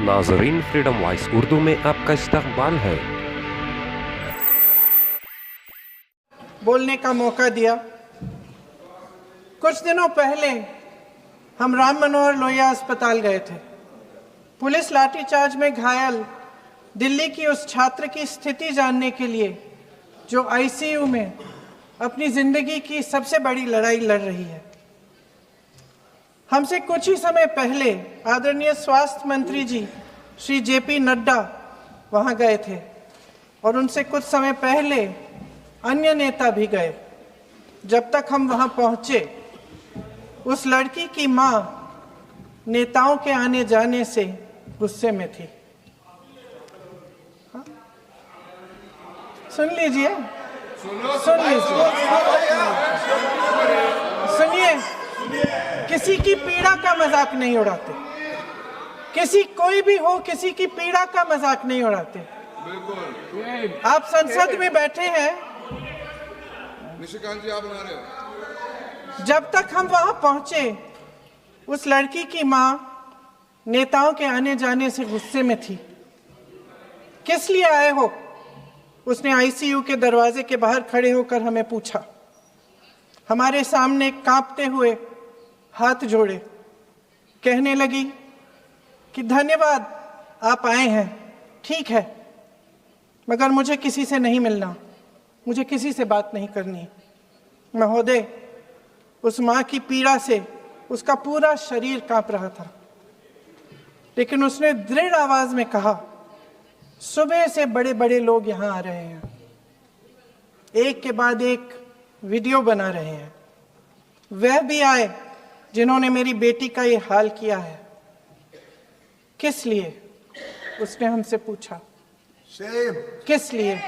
नाजरीन, freedom voice Urdu में आपका इस्तकबाल है। बोलने का मौका दिया। कुछ दिनों पहले हम राम मनोहर लोहिया अस्पताल गए थे। पुलिस लाठीचार्ज में घायल दिल्ली की उस छात्र की स्थिति जानने के लिए जो आईसीयू में अपनी जिंदगी की सबसे बड़ी लड़ाई लड़ रही है। हमसे कुछ ही समय पहले आदरणीय स्वास्थ्य मंत्री जी श्री जेपी नड्डा वहां गए थे और उनसे कुछ समय पहले अन्य नेता भी गए। जब तक हम वहां पहुंचे, उस लड़की की मां नेताओं के आने जाने से गुस्से में थी। हाँ? सुन लीजिए, सुनिए, किसी की पीड़ा का मजाक नहीं उड़ाते। किसी कोई भी हो, किसी की पीड़ा का मजाक नहीं उड़ाते। आप संसद में बैठे हैं, निशिकांत जी आप बना रहे हो। जब तक हम वहां पहुंचे, उस लड़की की मां नेताओं के आने जाने से गुस्से में थी। किस लिए आए हो? उसने आईसीयू के दरवाजे के बाहर खड़े होकर हमें पूछा। हमारे सामने कांपते हुए हाथ जोड़े कहने लगी कि धन्यवाद, आप आए हैं, ठीक है, मगर मुझे किसी से नहीं मिलना, मुझे किसी से बात नहीं करनी। महोदय, उस मां की पीड़ा से उसका पूरा शरीर कांप रहा था, लेकिन उसने दृढ़ आवाज में कहा, सुबह से बड़े बड़े लोग यहां आ रहे हैं, एक के बाद एक वीडियो बना रहे हैं। वह भी आए जिन्होंने मेरी बेटी का ये हाल किया है। किस लिए? उसने हमसे पूछा। किस लिए?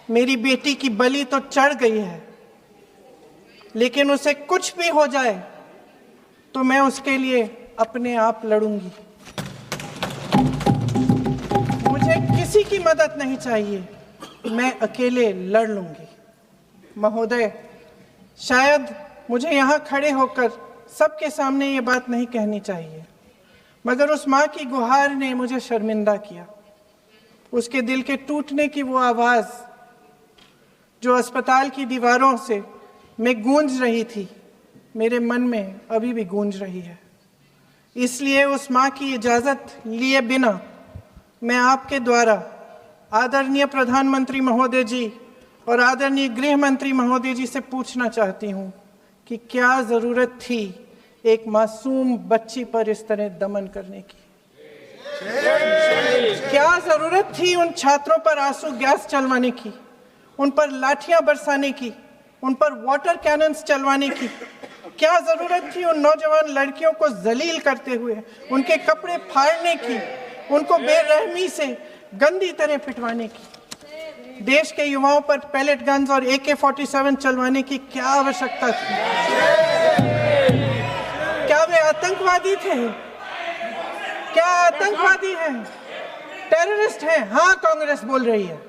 मेरी बेटी की बलि तो चढ़ गई है, लेकिन उसे कुछ भी हो जाए तो मैं उसके लिए अपने आप लड़ूंगी। मुझे किसी की मदद नहीं चाहिए, मैं अकेले लड़ लूंगी। महोदय, शायद मुझे यहाँ खड़े होकर सबके सामने ये बात नहीं कहनी चाहिए, मगर उस माँ की गुहार ने मुझे शर्मिंदा किया। उसके दिल के टूटने की वो आवाज़ जो अस्पताल की दीवारों से में गूंज रही थी, मेरे मन में अभी भी गूंज रही है। इसलिए उस माँ की इजाज़त लिए बिना मैं आपके द्वारा आदरणीय प्रधानमंत्री महोदय जी और आदरणीय गृह मंत्री महोदय जी से पूछना चाहती हूँ कि क्या ज़रूरत थी एक मासूम बच्ची पर इस तरह दमन करने की? क्या ज़रूरत थी उन छात्रों पर आंसू गैस चलवाने की, उन पर लाठियां बरसाने की, उन पर वाटर कैनन्स चलवाने की? क्या ज़रूरत थी उन नौजवान लड़कियों को जलील करते हुए उनके कपड़े फाड़ने की, उनको बेरहमी से गंदी तरह पिटवाने की? देश के युवाओं पर पैलेट गन्स और AK-47 चलवाने की क्या आवश्यकता थी? क्या वे आतंकवादी थे? क्या आतंकवादी हैं? टेररिस्ट हैं? हाँ, कांग्रेस बोल रही है।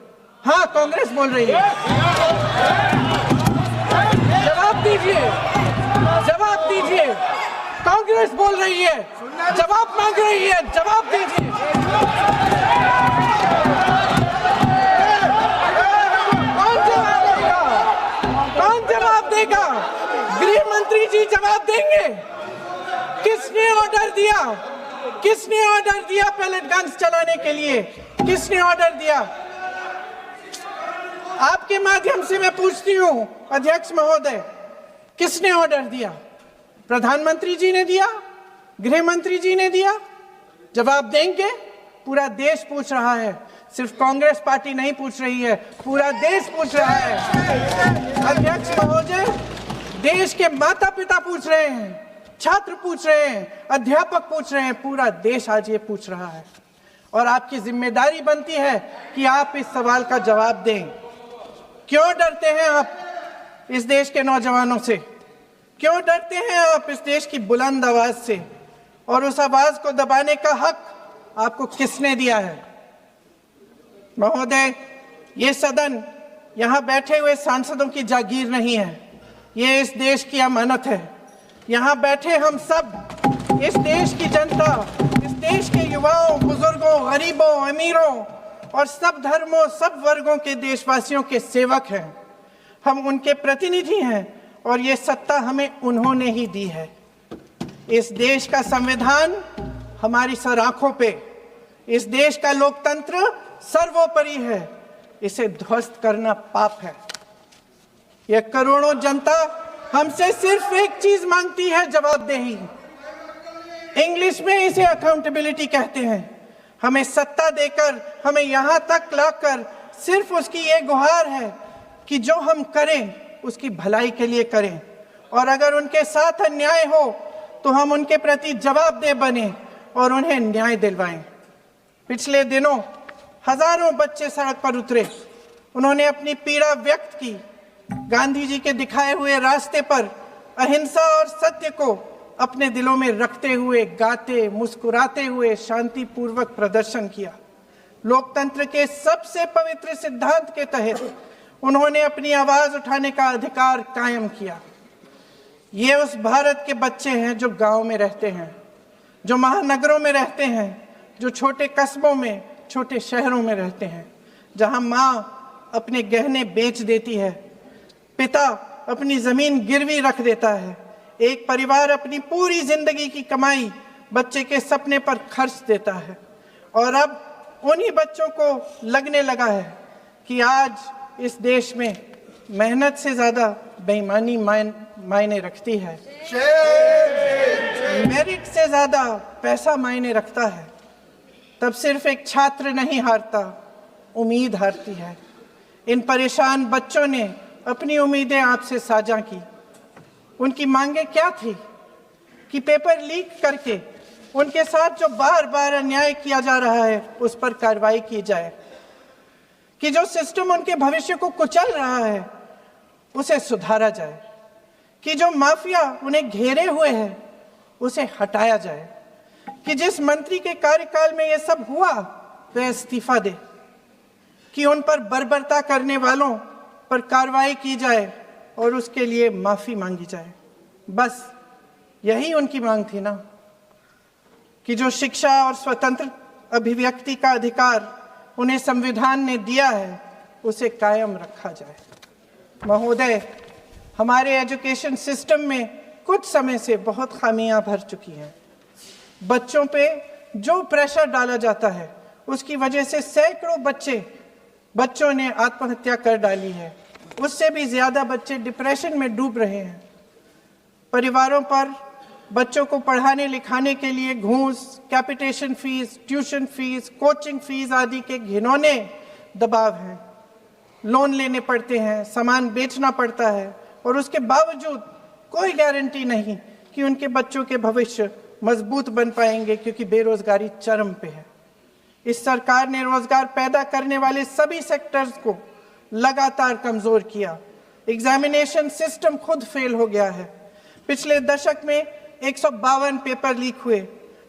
हाँ, कांग्रेस बोल रही है। जवाब दीजिए, जवाब दीजिए। कांग्रेस बोल रही है, जवाब मांग रही है, जवाब दीजिए। गृह मंत्री जी जवाब देंगे। किसने ऑर्डर दिया? किसने ऑर्डर दिया पैलेट गन्स चलाने के लिए? किसने ऑर्डर दिया? आपके माध्यम से मैं पूछती हूं अध्यक्ष महोदय, किसने ऑर्डर दिया? प्रधानमंत्री जी ने दिया? गृह मंत्री जी ने दिया? जवाब देंगे? पूरा देश पूछ रहा है, सिर्फ कांग्रेस पार्टी नहीं पूछ रही है, पूरा देश पूछ रहा है। अध्यक्ष महोदय, देश के माता पिता पूछ रहे हैं, छात्र पूछ रहे हैं, अध्यापक पूछ रहे हैं, पूरा देश आज ये पूछ रहा है। और आपकी जिम्मेदारी बनती है कि आप इस सवाल का जवाब दें। क्यों डरते हैं आप इस देश के नौजवानों से? क्यों डरते हैं आप इस देश की बुलंद आवाज से? और उस आवाज को दबाने का हक आपको किसने दिया है? महोदय, ये सदन यहाँ बैठे हुए सांसदों की जागीर नहीं है, ये इस देश की अमानत है। यहाँ बैठे हम सब, इस देश की जनता, इस देश के गरीबों, अमीरों और सब धर्मों, सब वर्गों के देशवासियों के सेवक हैं। हम उनके प्रतिनिधि हैं और ये सत्ता हमें उन्होंने ही दी है। इस देश का संविधान हमारी सर आंखों पे, इस देश का लोकतंत्र सर्वोपरि है। इसे ध्वस्त करना पाप है। यह करोड़ों जनता हमसे सिर्फ एक चीज मांगती है, जवाबदेही। इंग्लिश में इसे अकाउंटेबिलिटी कहते हैं। हमें सत्ता देकर, हमें यहां तक लाकर सिर्फ उसकी ये गुहार है कि जो हम करें उसकी भलाई के लिए करें, और अगर उनके साथ अन्याय हो तो हम उनके प्रति जवाबदेह बने और उन्हें न्याय दिलवाएं। पिछले दिनों हजारों बच्चे सड़क पर उतरे। उन्होंने अपनी पीड़ा व्यक्त की। गांधी जी के दिखाए हुए रास्ते पर अहिंसा और सत्य को अपने दिलों में रखते हुए, गाते, मुस्कुराते हुए शांतिपूर्वक प्रदर्शन किया। लोकतंत्र के सबसे पवित्र सिद्धांत के तहत उन्होंने अपनी आवाज उठाने का अधिकार कायम किया। ये उस भारत के बच्चे हैं जो गांव में रहते हैं, जो महानगरों में रहते हैं, जो छोटे कस्बों में, छोटे शहरों में रहते हैं, जहां माँ अपने गहने बेच देती है, पिता अपनी जमीन गिरवी रख देता है, एक परिवार अपनी पूरी जिंदगी की कमाई बच्चे के सपने पर खर्च देता है। और अब उन्हीं बच्चों को लगने लगा है कि आज इस देश में मेहनत से ज्यादा बेईमानी मायने रखती है, मेरिट से ज्यादा पैसा मायने रखता है। तब सिर्फ एक छात्र नहीं हारता, उम्मीद हारती है। इन परेशान बच्चों ने अपनी उम्मीदें आपसे साझा की। उनकी मांगे क्या थी? कि पेपर लीक करके उनके साथ जो बार बार अन्याय किया जा रहा है उस पर कार्रवाई की जाए, कि जो सिस्टम उनके भविष्य को कुचल रहा है उसे सुधारा जाए, कि जो माफिया उन्हें घेरे हुए है उसे हटाया जाए, कि जिस मंत्री के कार्यकाल में यह सब हुआ वह इस्तीफा दे, कि उन पर बर्बरता करने वालों पर कार्रवाई की जाए और उसके लिए माफी मांगी जाए। बस यही उनकी मांग थी ना, कि जो शिक्षा और स्वतंत्र अभिव्यक्ति का अधिकार उन्हें संविधान ने दिया है उसे कायम रखा जाए। महोदय, हमारे एजुकेशन सिस्टम में कुछ समय से बहुत खामियां भर चुकी हैं। बच्चों पे जो प्रेशर डाला जाता है उसकी वजह से सैकड़ों बच्चों ने आत्महत्या कर डाली है। उससे भी ज्यादा बच्चे डिप्रेशन में डूब रहे हैं। परिवारों पर बच्चों को पढ़ाने लिखाने के लिए घूस, capitation fees, tuition fees, coaching fees आदि के घिनौने दबाव हैं। लोन लेने पड़ते हैं, सामान बेचना पड़ता है और उसके बावजूद कोई गारंटी नहीं कि उनके बच्चों के भविष्य मजबूत बन पाएंगे, क्योंकि बेरोजगारी चरम पे है। इस सरकार ने रोजगार पैदा करने वाले सभी सेक्टर्स को लगातार कमजोर किया। एग्जामिनेशन सिस्टम खुद फेल हो गया है। पिछले दशक में 152 पेपर लीक हुए,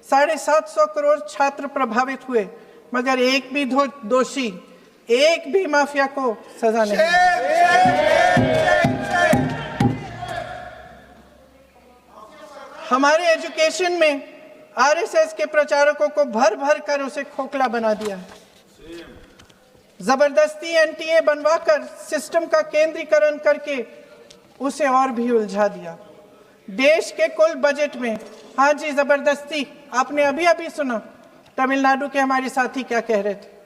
750 करोड़ छात्र प्रभावित हुए, मगर एक भी दोषी, एक भी माफिया को सजा नहीं। हमारे एजुकेशन में आरएसएस के प्रचारकों को भर भर कर उसे खोखला बना दिया है। जबरदस्ती एनटीए बनवाकर सिस्टम का केंद्रीकरण करके उसे और भी उलझा दिया। देश के कुल बजट में, हाँ जी जबरदस्ती, आपने अभी अभी सुना तमिलनाडु के हमारे साथी क्या कह रहे थे।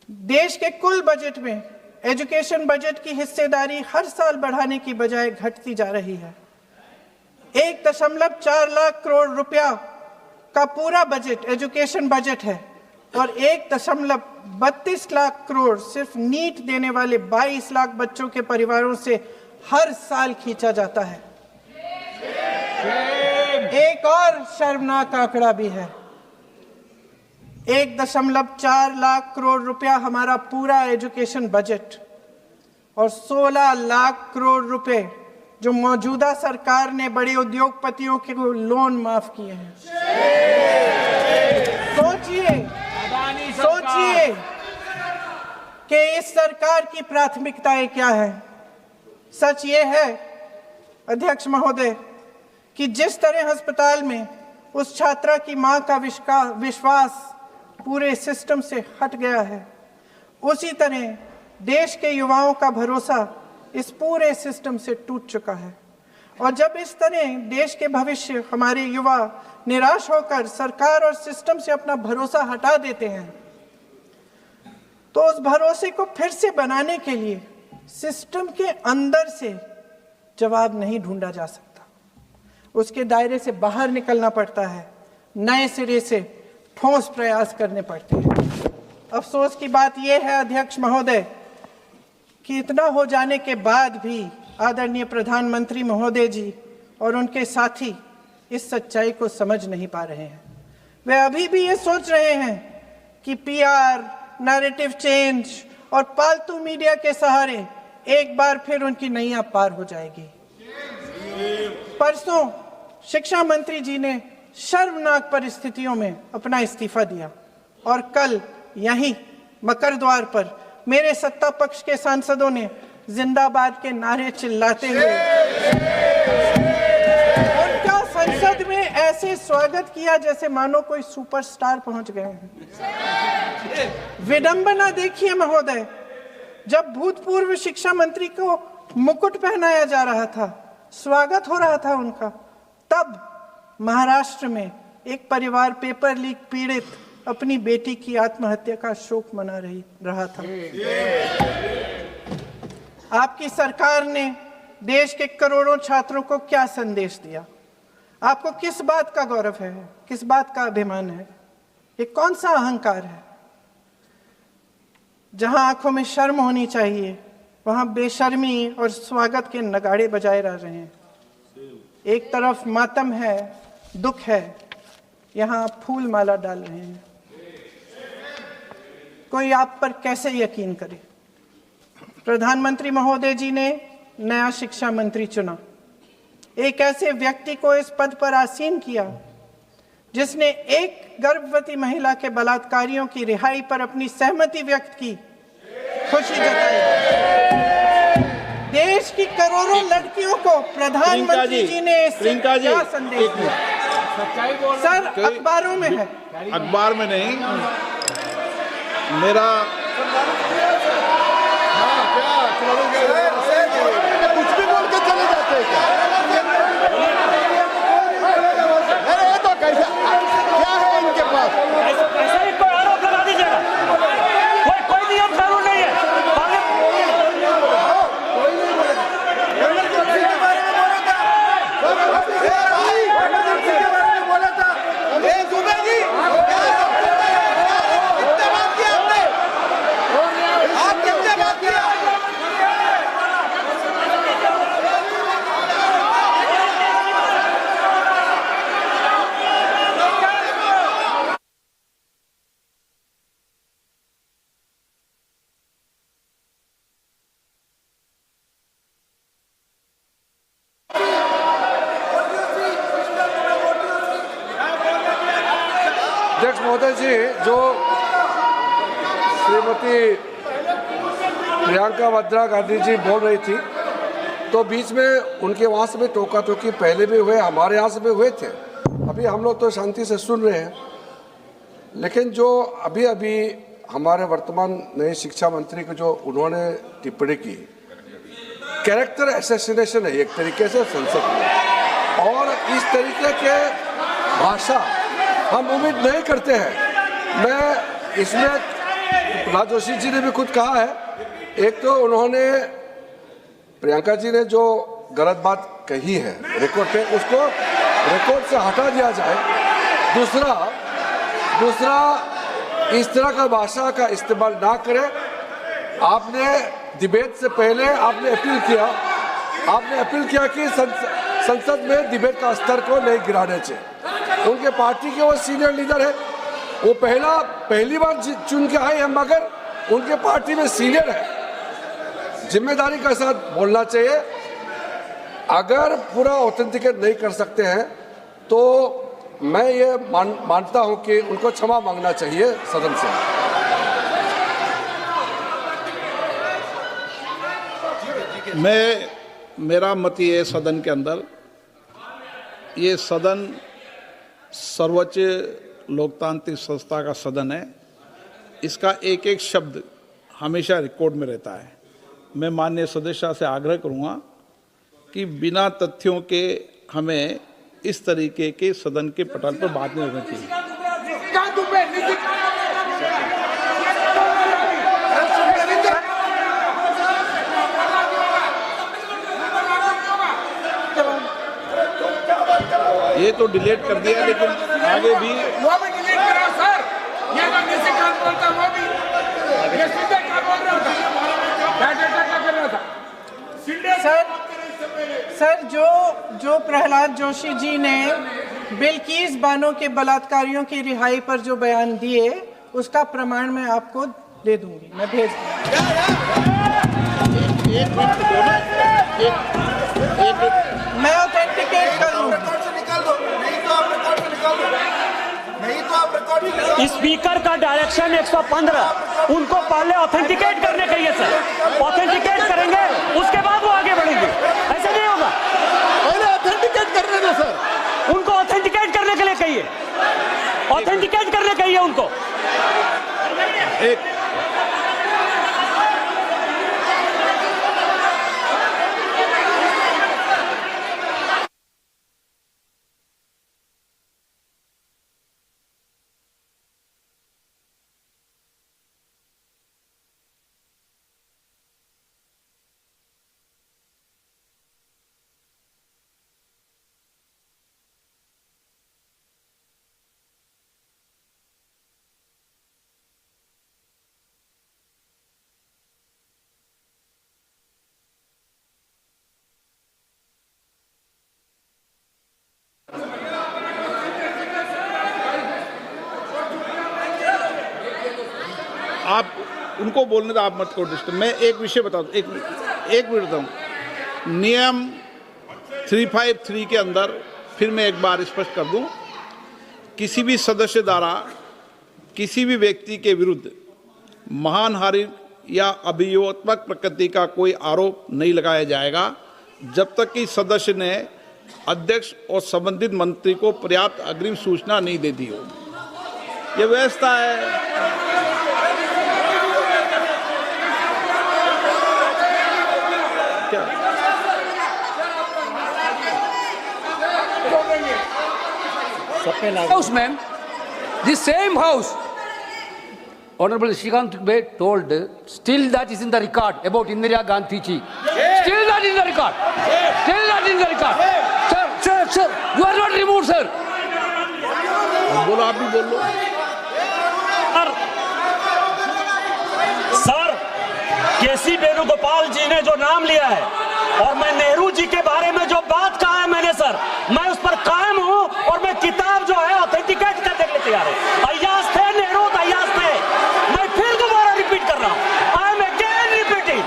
देश के कुल बजट में एजुकेशन बजट की हिस्सेदारी हर साल बढ़ाने की बजाय घटती जा रही है। 1.4 लाख करोड़ रुपया का पूरा बजट एजुकेशन बजट है और 1.32 लाख करोड़ सिर्फ नीट देने वाले 22 लाख बच्चों के परिवारों से हर साल खींचा जाता है। एक और शर्मनाक आंकड़ा भी है। 1.4 लाख करोड़ रुपया हमारा पूरा एजुकेशन बजट और 16 लाख करोड़ रुपए जो मौजूदा सरकार ने बड़े उद्योगपतियों के लोन माफ किए हैं। सोचिए कि इस सरकार की प्राथमिकताएं क्या है। सच ये है अध्यक्ष महोदय कि जिस तरह अस्पताल में उस छात्रा की मां का विश्वास पूरे सिस्टम से हट गया है, उसी तरह देश के युवाओं का भरोसा इस पूरे सिस्टम से टूट चुका है। और जब इस तरह देश के भविष्य, हमारे युवा निराश होकर सरकार और सिस्टम से अपना भरोसा हटा देते हैं, तो उस भरोसे को फिर से बनाने के लिए सिस्टम के अंदर से जवाब नहीं ढूंढा जा सकता, उसके दायरे से बाहर निकलना पड़ता है, नए सिरे से ठोस प्रयास करने पड़ते हैं। अफसोस की बात यह है अध्यक्ष महोदय कि इतना हो जाने के बाद भी आदरणीय प्रधानमंत्री महोदय जी और उनके साथी इस सच्चाई को समझ नहीं पा रहे हैं। वे अभी भी ये सोच रहे हैं कि पीआर, नैरेटिव चेंज और पालतू मीडिया के सहारे एक बार फिर उनकी नैया पार हो जाएगी। परसों शिक्षा मंत्री जी ने शर्मनाक परिस्थितियों में अपना इस्तीफा दिया और कल यहीं मकर द्वार पर मेरे सत्ता पक्ष के सांसदों ने जिंदाबाद के नारे चिल्लाते हुए उनका संसद में ऐसे स्वागत किया जैसे मानो कोई सुपरस्टार पहुंच गए हैं। विडंबना देखिए महोदय, जब भूतपूर्व शिक्षा मंत्री को मुकुट पहनाया जा रहा था, स्वागत हो रहा था उनका, तब महाराष्ट्र में एक परिवार पेपर लीक पीड़ित अपनी बेटी की आत्महत्या का शोक मना रहा था। आपकी सरकार ने देश के करोड़ों छात्रों को क्या संदेश दिया? आपको किस बात का गौरव है, किस बात का अभिमान है? ये कौन सा अहंकार है? जहां आंखों में शर्म होनी चाहिए, वहां बेशर्मी और स्वागत के नगाड़े बजाए रह रहे हैं। एक तरफ मातम है, दुख है, यहां आप फूल माला डाल रहे हैं। कोई आप पर कैसे यकीन करे? प्रधानमंत्री महोदय जी ने नया शिक्षा मंत्री चुना, एक ऐसे व्यक्ति को इस पद पर आसीन किया जिसने एक गर्भवती महिला के बलात्कारियों की रिहाई पर अपनी सहमति व्यक्त की, खुशी जताई। देश की करोड़ों लड़कियों को प्रधानमंत्री जी ने इससे क्या संदेश दिया? सर, अखबारों में है। अखबार में नहीं, मेरा कुछ भी बोल के चले जाते हैं क्या? अरे तो कैसा क्या है इनके पास? ऐसा ही कोई आरोप लगा दीजिएगा, कोई नियम कानून नहीं है। अध्यक्ष महोदय जी, जो श्रीमती प्रियंका वाड्रा गांधी जी बोल रही थी, तो बीच में उनके वहाँ से भी टोका टोकी पहले भी हुए, हमारे यहाँ से भी हुए थे। अभी हम लोग तो शांति से सुन रहे हैं, लेकिन जो अभी अभी हमारे वर्तमान नए शिक्षा मंत्री को जो उन्होंने टिप्पणी की, कैरेक्टर असैसिनेशन है एक तरीके से संसद में, और इस तरीके के भाषा हम उम्मीद नहीं करते हैं। मैं इसमें प्रहलाद जोशी जी ने भी खुद कहा है, एक तो उन्होंने प्रियंका जी ने जो गलत बात कही है रिकॉर्ड पे, उसको रिकॉर्ड से हटा दिया जाए। दूसरा इस तरह का भाषा का इस्तेमाल ना करें। आपने डिबेट से पहले आपने अपील किया कि संसद में डिबेट का स्तर को नहीं गिराने चाहिए। उनके पार्टी के वो सीनियर लीडर है, वो पहली बार चुन के आए हैं, मगर उनके पार्टी में सीनियर है। जिम्मेदारी के साथ बोलना चाहिए। अगर पूरा ऑथेंटिकेट नहीं कर सकते हैं तो मैं ये मानता हूं कि उनको क्षमा मांगना चाहिए सदन से। मेरा मत ये सदन के अंदर, ये सदन सर्वोच्च लोकतांत्रिक संस्था का सदन है, इसका एक एक शब्द हमेशा रिकॉर्ड में रहता है। मैं माननीय सदस्य से आग्रह करूंगा कि बिना तथ्यों के हमें इस तरीके के सदन के पटल पर बात नहीं करनी चाहिए। ये तो डिलीट कर दिया, लेकिन आगे भी वो भी डिलीट करा सर। ये जो निशिकांत बोलता वो भी ये सीधे क्या बोल रहा था, क्या कर रहा था सर जो प्रहलाद जोशी जी ने बिल्किस बानो के बलात्कारियों की रिहाई पर जो बयान दिए, उसका प्रमाण मैं आपको दे दूंगी, मैं भेज मैं ऑथेंटिकेट कर दूंगा। स्पीकर का डायरेक्शन 115, उनको पहले ऑथेंटिकेट करने के लिए सर, ऑथेंटिकेट करेंगे उसके बाद वो आगे बढ़ेंगे, ऐसे नहीं होगा। पहले ऑथेंटिकेट करने दो सर, उनको ऑथेंटिकेट करने के लिए कहिए, ऑथेंटिकेट करने कहिए उनको। आप उनको बोलने तो आप मत करो डिस्टर्ब। मैं एक विषय बता दूं, एक मिनट बताऊं। नियम 353 के अंदर फिर मैं एक बार स्पष्ट कर दूं, किसी भी सदस्य द्वारा किसी भी व्यक्ति के विरुद्ध मानहानि या अभियोगात्मक प्रकृति का कोई आरोप नहीं लगाया जाएगा जब तक कि सदस्य ने अध्यक्ष और संबंधित मंत्री को पर्याप्त अग्रिम सूचना नहीं दे दी हो। यह व्यवस्था है। House, ma'am, the same house, Honorable Shrikant Dubey told, still that is in the record about Indira Gandhi ji. Still that is in the record. Still that is in the record. Sir, you are not removed, sir. बोलो, आप भी बोल लो। Sir, केसी वेणुगोपाल जी ने जो नाम लिया है और मैं नेहरू जी के बारे में जो बात कहा है मैंने सर, मैं उस पर कायम हूं और मैं किताब जो है ऑथेंटिकेट करने के लिए तैयार हूं। अय्याज थे नेहरू, अय्याज थे। मैं फिर दोबारा रिपीट कर रहा हूं, आई एम अगेन रिपीटिंग,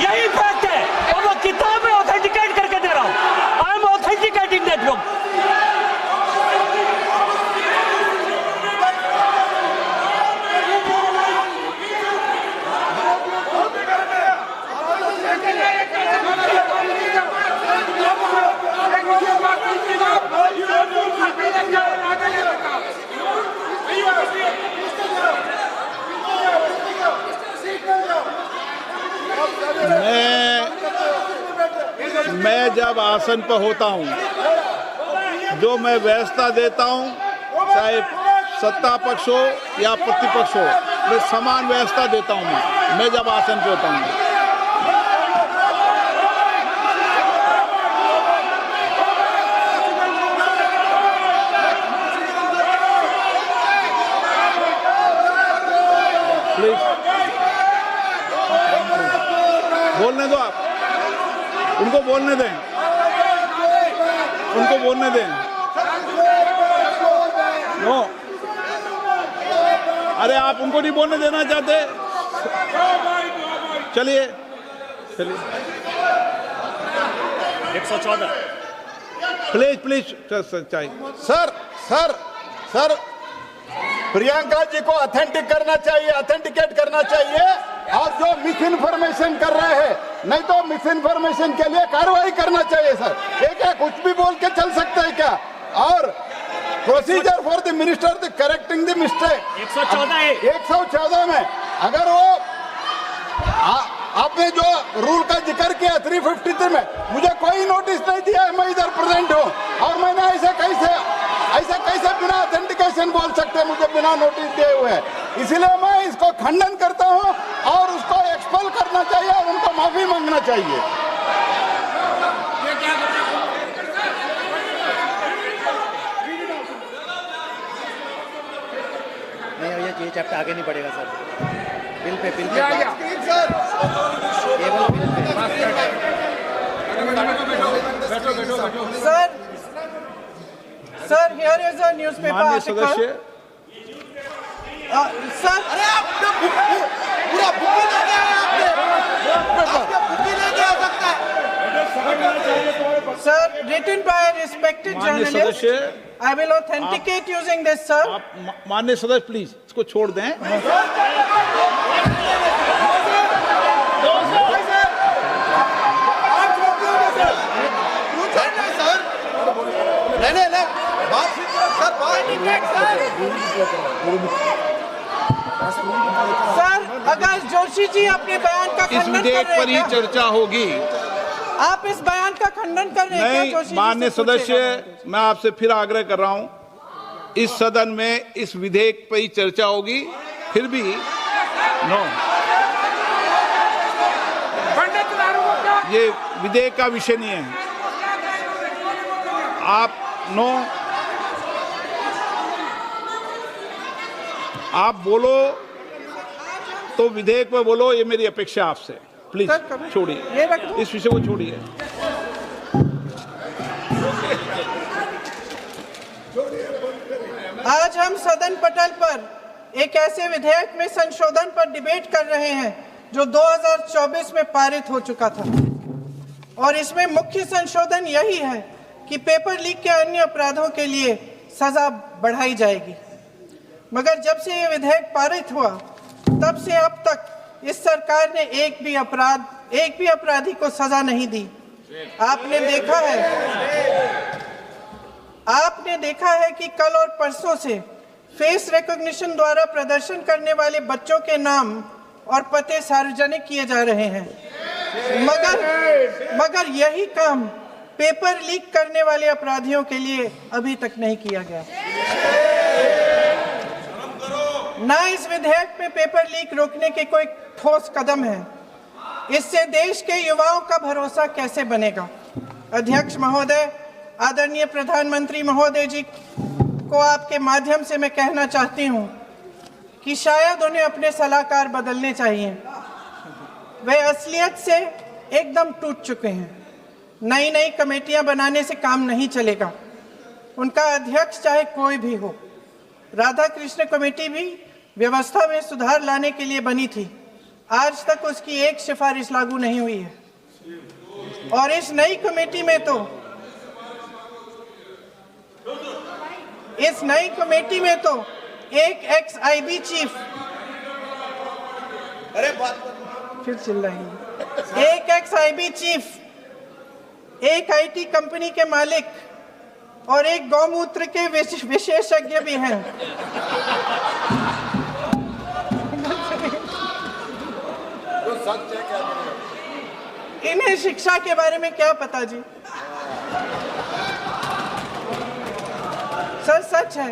यही फैक्ट है और वो किताब में ऑथेंटिकेट करके दे रहा हूं। I am authenticating that book. मैं जब आसन पर होता हूं, जो मैं व्यवस्था देता हूं, चाहे सत्ता पक्ष हो या प्रतिपक्ष हो, मैं समान व्यवस्था देता हूं। मैं जब आसन पर होता हूं, प्लीज बोलने दो, आप उनको बोलने दें, उनको बोलने दें। नो, अरे आप उनको नहीं बोलने देना चाहते? चलिए 114 प्लीज चाहिए। सर प्रियंका जी को ऑथेंटिक करना चाहिए, ऑथेंटिकेट करना चाहिए, और जो मिस इन्फॉर्मेशन कर रहे हैं, नहीं तो मिस इन्फॉर्मेशन के लिए कार्रवाई करना चाहिए सर। ये क्या कुछ भी बोल के चल सकते हैं क्या? और procedure for the minister the correcting the mistake 114 में अगर वो आपने जो रूल का जिक्र किया 353 में, मुझे कोई नोटिस नहीं दिया है, मैं इधर प्रेजेंट हूँ और मैंने ऐसे कैसे बिना ऑथेंटिकेशन बोल सकते हैं मुझे बिना नोटिस दिए हुए। इसलिए मैं इसको खंडन करता हूँ और उसको एक्सपेल करना चाहिए और उनको माफी मांगना चाहिए। नहीं ये चैप्टर आगे नहीं बढ़ेगा sir, bill pay sir here is a newspaper माननीय आर्टिकल। सदस्य, सर अरे आपने पूरा बुक ले गया है, आपने बुक ले गया सकता है sir written by a respected माननीय journalist. सदस्य, I will authenticate using this, sir. आप माननीय सदस्य प्लीज इसको छोड़ दें। सर अगर जोशी जी अपने बयान का इस खंडन कर विधेयक रहे पर ही हैं क्या? चर्चा होगी। आप इस बयान का खंडन कर रहे हैं क्या? नहीं, जोशी जी माननीय से पूछेगा। सदस्य, मैं आपसे फिर आग्रह कर रहा हूं, इस सदन में इस विधेयक पर ही चर्चा होगी, फिर भी नो, ये विधेयक का विषय नहीं है। आप नो, आप बोलो तो विधेयक पर बोलो, ये मेरी अपेक्षा आपसे। प्लीज छोड़िए, ये रख दो। इस विषय को छोड़िए। आज हम सदन पटल पर एक ऐसे विधेयक में संशोधन पर डिबेट कर रहे हैं जो 2024 में पारित हो चुका था और इसमें मुख्य संशोधन यही है कि पेपर लीक के अन्य अपराधों के लिए सजा बढ़ाई जाएगी। मगर जब से ये विधेयक पारित हुआ तब से अब तक इस सरकार ने एक भी अपराधी को सजा नहीं दी। आपने देखा है कि कल और परसों से फेस रिकॉग्निशन द्वारा प्रदर्शन करने वाले बच्चों के नाम और पते सार्वजनिक किए जा रहे हैं, मगर यही काम पेपर लीक करने वाले अपराधियों के लिए अभी तक नहीं किया गया। ना इस विधेयक में पेपर लीक रोकने के कोई ठोस कदम है। इससे देश के युवाओं का भरोसा कैसे बनेगा? अध्यक्ष महोदय, आदरणीय प्रधानमंत्री महोदय जी को आपके माध्यम से मैं कहना चाहती हूं कि शायद उन्हें अपने सलाहकार बदलने चाहिए। वे असलियत से एकदम टूट चुके हैं। नई कमेटियां बनाने से काम नहीं चलेगा। उनका अध्यक्ष चाहे कोई भी हो। राधा कृष्ण कमेटी भी व्यवस्था में सुधार लाने के लिए बनी थी। आज तक उसकी एक सिफारिश लागू नहीं हुई है और इस नई कमेटी में तो एक एक्स-आईबी चीफ, फिर चिल्लाएंगे, एक एक्स-आईबी चीफ, एक आईटी कंपनी के मालिक और एक गौमूत्र के विशेषज्ञ भी हैं। इन्हें शिक्षा के बारे में क्या पता जी? सर सच है।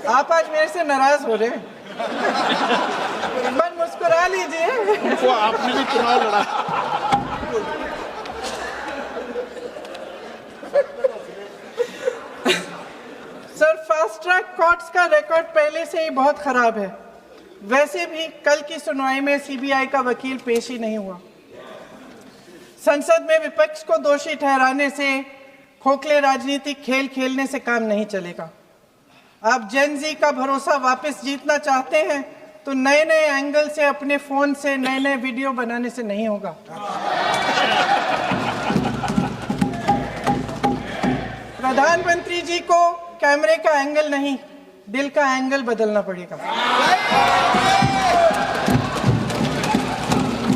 आप आज मेरे से नाराज हो रहे हैं। बस मुस्कुरा लीजिए। वो आपने भी चुनाव लड़ा। सर फास्ट ट्रैक कोर्ट्स का रिकॉर्ड पहले से ही बहुत खराब है। वैसे भी कल की सुनवाई में सीबीआई का वकील पेश ही नहीं हुआ। संसद में विपक्ष को दोषी ठहराने से, खोखले राजनीतिक खेल खेलने से काम नहीं चलेगा। आप जेन जी का भरोसा वापस जीतना चाहते हैं तो नए एंगल से अपने फोन से नए वीडियो बनाने से नहीं होगा। प्रधानमंत्री जी को कैमरे का एंगल नहीं, दिल का एंगल बदलना पड़ेगा।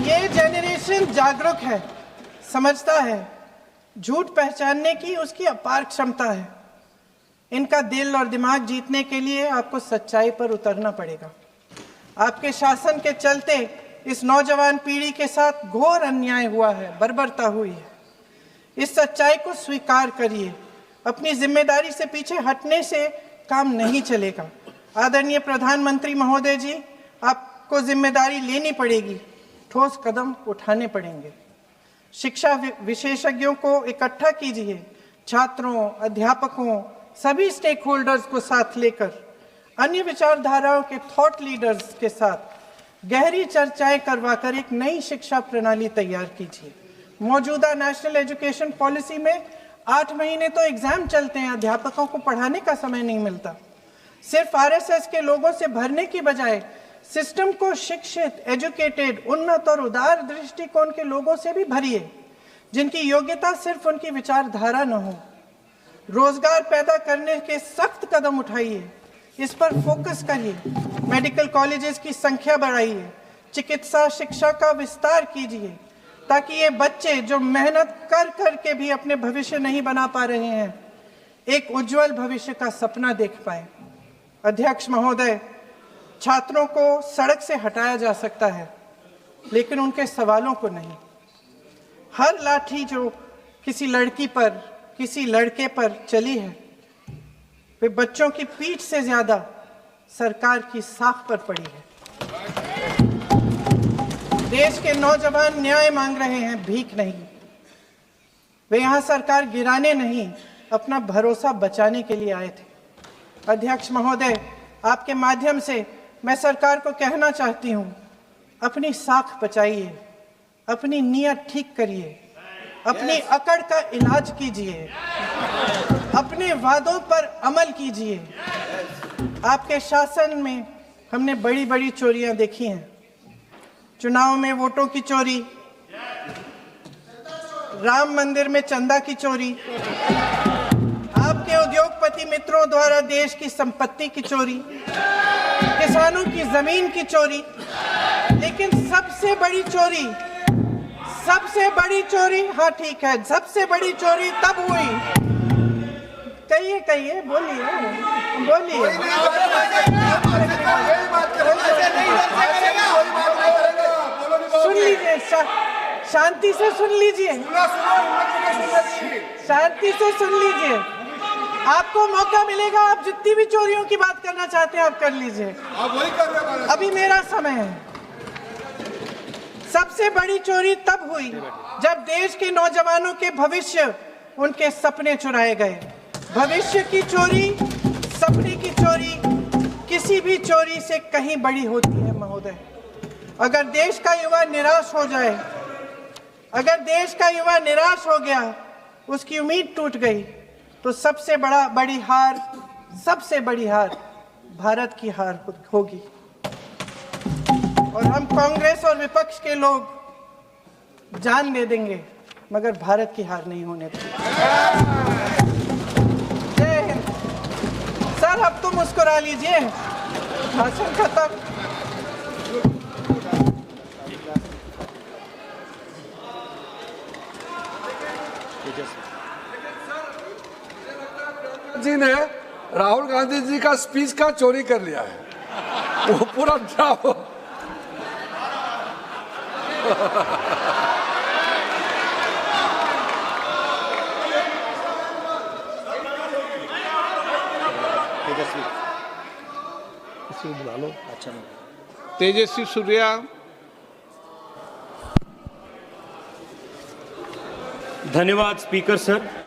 ये जनरेशन जागरूक है, समझता है झूठ पहचानने की उसकी अपार क्षमता है। इनका दिल और दिमाग जीतने के लिए आपको सच्चाई पर उतरना पड़ेगा। आपके शासन के चलते इस नौजवान पीढ़ी के साथ घोर अन्याय हुआ है, बर्बरता हुई है। इस सच्चाई को स्वीकार करिए। अपनी जिम्मेदारी से पीछे हटने से काम नहीं चलेगा। आदरणीय प्रधानमंत्री महोदय जी, आपको जिम्मेदारी लेनी पड़ेगी, ठोस कदम उठाने पड़ेंगे। शिक्षा विशेषज्ञों को इकट्ठा कीजिए, छात्रों, अध्यापकों, सभी स्टेक होल्डर्स को साथ लेकर, अन्य विचारधाराओं के थॉट लीडर्स के साथ गहरी चर्चाएं करवाकर एक नई शिक्षा प्रणाली तैयार कीजिए। मौजूदा नेशनल एजुकेशन पॉलिसी में 8 महीने तो एग्जाम चलते हैं, अध्यापकों को पढ़ाने का समय नहीं मिलता। सिर्फ आरएसएस के लोगों से भरने की बजाय सिस्टम को शिक्षित, एजुकेटेड, उन्नत और उदार दृष्टिकोण के लोगों से भी भरिए, जिनकी योग्यता सिर्फ उनकी विचारधारा न हो। रोजगार पैदा करने के सख्त कदम उठाइए, इस पर फोकस करिए। मेडिकल कॉलेजेस की संख्या बढ़ाइए, चिकित्सा शिक्षा का विस्तार कीजिए, ताकि ये बच्चे जो मेहनत कर कर के भी अपने भविष्य नहीं बना पा रहे हैं, एक उज्जवल भविष्य का सपना देख पाए। अध्यक्ष महोदय, छात्रों को सड़क से हटाया जा सकता है, लेकिन उनके सवालों को नहीं। हर लाठी जो किसी लड़की पर, किसी लड़के पर चली है, वे बच्चों की पीठ से ज्यादा सरकार की साख पर पड़ी है। देश के नौजवान न्याय मांग रहे हैं, भीख नहीं। वे यहाँ सरकार गिराने नहीं, अपना भरोसा बचाने के लिए आए थे। अध्यक्ष महोदय, आपके माध्यम से मैं सरकार को कहना चाहती हूँ, अपनी साख बचाइए, अपनी नीयत ठीक करिए, अपनी अकड़ का इलाज कीजिए, अपने वादों पर अमल कीजिए। आपके शासन में हमने बड़ी बड़ी चोरियां देखी हैं। चुनाव में वोटों की चोरी, राम मंदिर में चंदा की चोरी, आपके उद्योगपति मित्रों द्वारा देश की संपत्ति की चोरी, किसानों की जमीन की चोरी। लेकिन सबसे बड़ी चोरी, हाँ ठीक है, सबसे बड़ी चोरी तब हुई। कहिए, बोलिए। सुन लीजिए, शांति से सुन लीजिए, शांति से सुन लीजिए। आपको मौका मिलेगा, आप जितनी भी चोरियों की बात करना चाहते हैं आप कर लीजिए, अभी मेरा समय है। सबसे बड़ी चोरी तब हुई जब देश के नौजवानों के भविष्य, उनके सपने चुराए गए। भविष्य की चोरी, सपने की चोरी किसी भी चोरी से कहीं बड़ी होती है महोदय। अगर देश का युवा निराश हो जाए, अगर देश का युवा निराश हो गया, उसकी उम्मीद टूट गई, तो सबसे बड़ी हार भारत की हार होगी। और हम कांग्रेस और विपक्ष के लोग जान दे देंगे, मगर भारत की हार नहीं होने देंगे। जय हिंद। सर, अब तो मुस्कुरा लीजिए, भाषण खत्म। जी ने राहुल गांधी जी का स्पीच का चोरी कर लिया है, वो पूरा ड्रामा। तेजस्वी सूर्या, धन्यवाद स्पीकर सर।